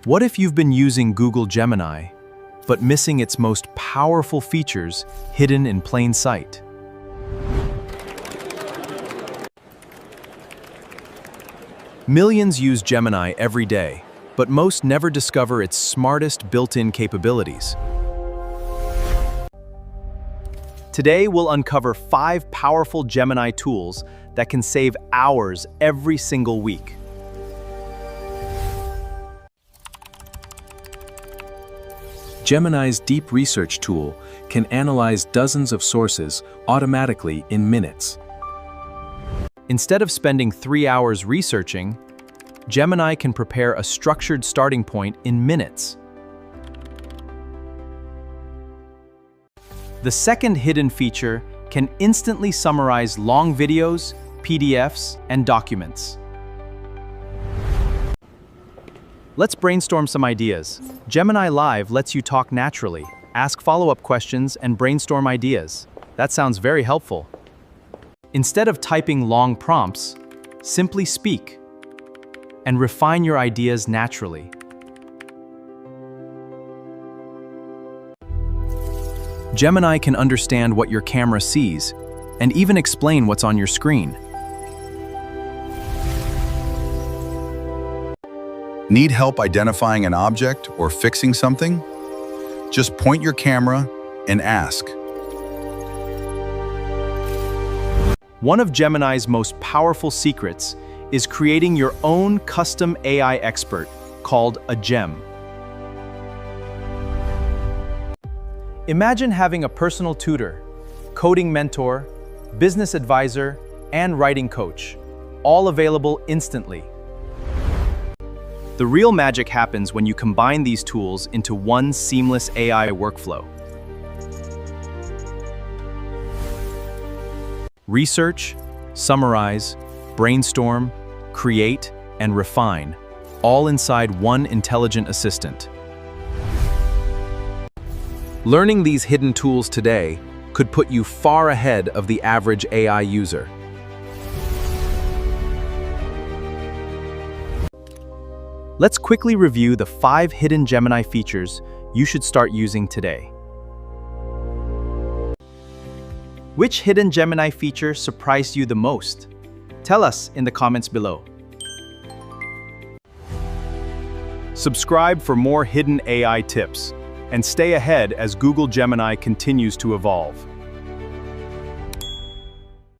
What if you've been using Google Gemini, but missing its most powerful features hidden in plain sight? Millions use Gemini every day, but most never discover its smartest built-in capabilities. Today, we'll uncover 5 powerful Gemini tools that can save hours every single week. Gemini's deep research tool can analyze dozens of sources automatically in minutes. Instead of spending 3 hours researching, Gemini can prepare a structured starting point in minutes. The second hidden feature can instantly summarize long videos, PDFs, and documents. Let's brainstorm some ideas. Gemini Live lets you talk naturally, ask follow-up questions, and brainstorm ideas. That sounds very helpful. Instead of typing long prompts, simply speak and refine your ideas naturally. Gemini can understand what your camera sees and even explain what's on your screen. Need help identifying an object or fixing something? Just point your camera and ask. One of Gemini's most powerful secrets is creating your own custom AI expert called a gem. Imagine having a personal tutor, coding mentor, business advisor, and writing coach, all available instantly. The real magic happens when you combine these tools into one seamless AI workflow. Research, summarize, brainstorm, create, and refine, all inside one intelligent assistant. Learning these hidden tools today could put you far ahead of the average AI user. Let's quickly review the 5 hidden Gemini features you should start using today. Which hidden Gemini feature surprised you the most? Tell us in the comments below. Subscribe for more hidden AI tips and stay ahead as Google Gemini continues to evolve.